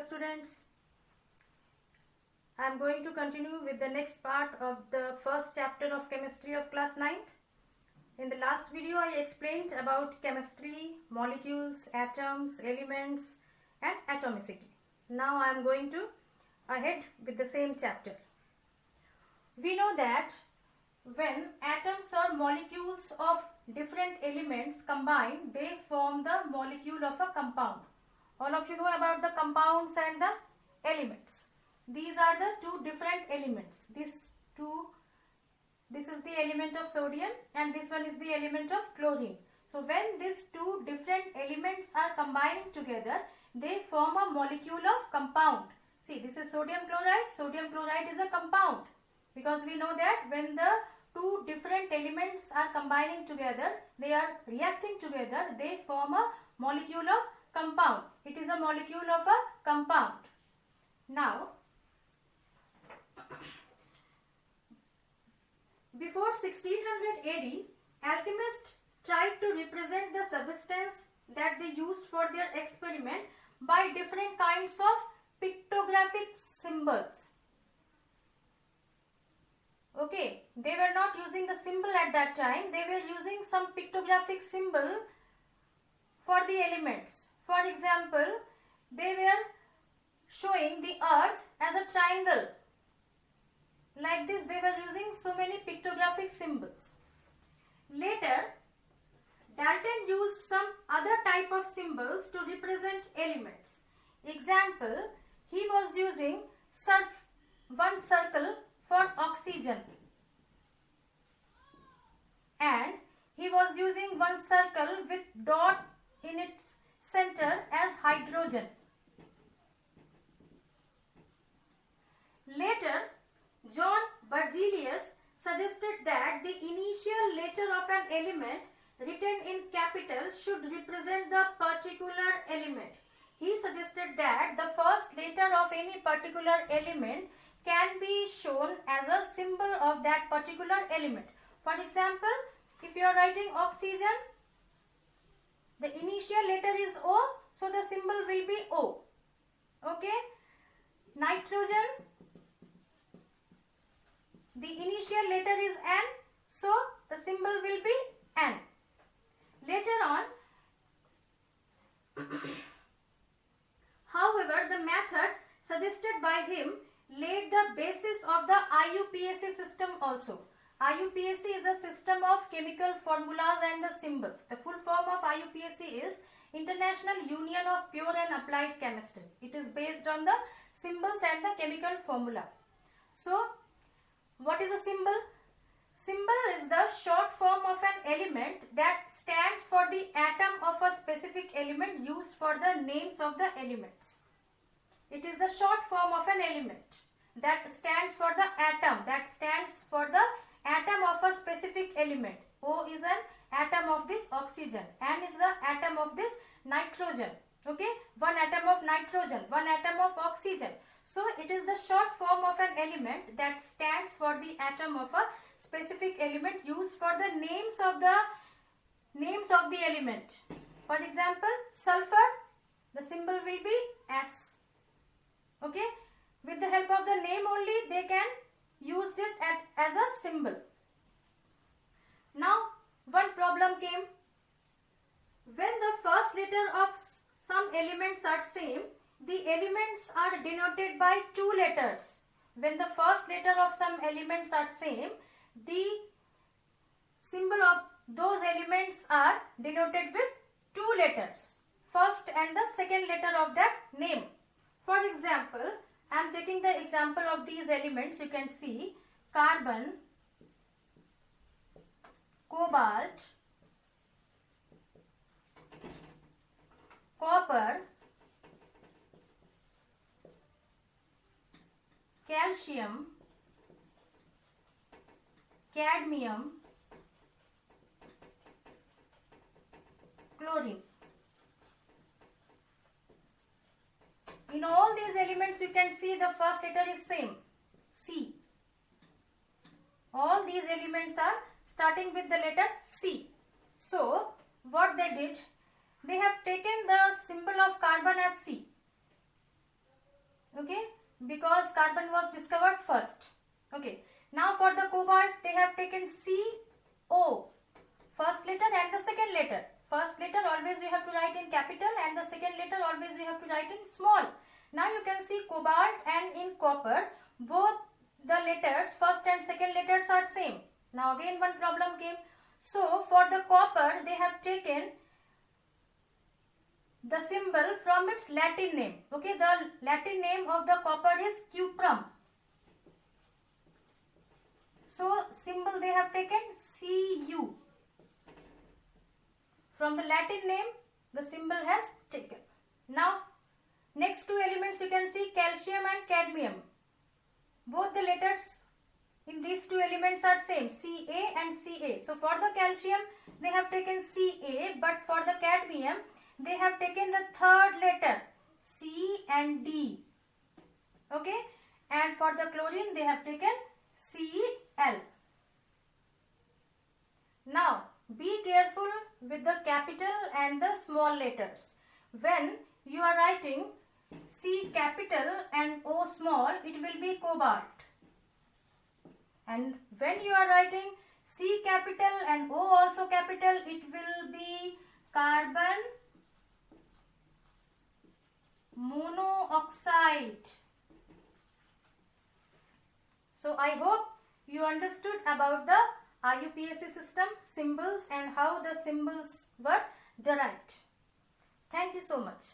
students. I am going to continue with the next part of the first chapter of chemistry of class 9th. In the last video I explained about chemistry, molecules, atoms, elements and atomicity. Now I am going to ahead with the same chapter. We know that when atoms or molecules of different elements combine, they form the molecule of a compound. All of you know about the compounds and the elements. These are the two different elements. This is the element of sodium and this one is the element of chlorine. So when these two different elements are combining together, they form a molecule of compound. See, this is sodium chloride. Sodium chloride is a compound because we know that when the two different elements are combining together, they are reacting together, they form a molecule of compound. It is a molecule of a compound. Now, before 1600 AD, alchemists tried to represent the substance that they used for their experiment by different kinds of pictographic symbols. Okay, they were not using the symbol at that time, they were using some pictographic symbol for the elements. For example, they were showing the earth as a triangle. Like this, they were using so many pictographic symbols. Later, Dalton used some other type of symbols to represent elements. Example, he was using one circle for oxygen and he was using one circle with dot in its center as hydrogen. Later, John Berzelius suggested that the initial letter of an element written in capital should represent the particular element. He suggested that the first letter of any particular element can be shown as a symbol of that particular element. For example, if you are writing oxygen, the initial letter is O, so the symbol will be O. Okay? Nitrogen, the initial letter is N, so the symbol will be N. Later on, however, the method suggested by him laid the basis of the IUPAC system also. IUPAC is a system of chemical formulas and the symbols. The full form of IUPAC is International Union of Pure and Applied Chemistry. It is based on the symbols and the chemical formula. So, what is a symbol? Symbol is the short form of an element that stands for the atom of a specific element used for the names of the elements. It is the short form of an element that stands for the atom, that stands for the atom of a specific element. O is an atom of this oxygen, N is the atom of this nitrogen. Okay, one atom of nitrogen, one atom of oxygen. So it is the short form of an element that stands for the atom of a specific element used for the names of the element. For example, sulfur, the symbol will be S. Okay, with the help of the name only they can use it as a symbol. Now one problem came. When the first letter of some elements are same, the elements are denoted by two letters. When the first letter of some elements are same, the symbol of those elements are denoted with two letters, first and the second letter of that name. For example, I am taking the example of these elements. You can see carbon, cobalt, copper, calcium, cadmium, chlorine. In all these elements you can see the first letter is same, C. All these elements are starting with the letter C. So what they did, they have taken the symbol of carbon as C. carbon was discovered first. Okay. Now for the cobalt, they have taken CO, first letter and the second letter. First letter always you have to write in capital and the second letter always you have to write in small. Now you can see cobalt and in copper, both the letters, first and second letters are same. Now again one problem came. So for the copper, they have taken the symbol from its Latin name. Okay, the Latin name of the copper is cuprum. So symbol they have taken Cu. From the Latin name, the symbol has taken. Now, next two elements you can see calcium and cadmium. Both the letters in these two elements are same, Ca and Ca. So for the calcium, they have taken Ca, but for the cadmium, they have taken the third letter, C and D. Okay, and for the chlorine, they have taken Cl. Now, be careful with the capital and the small letters. When you are writing C capital and O small, it will be cobalt. And when you are writing C capital and O also capital, it will be carbon monoxide. So I hope you understood about the IUPAC system, symbols and how the symbols were derived. Thank you so much.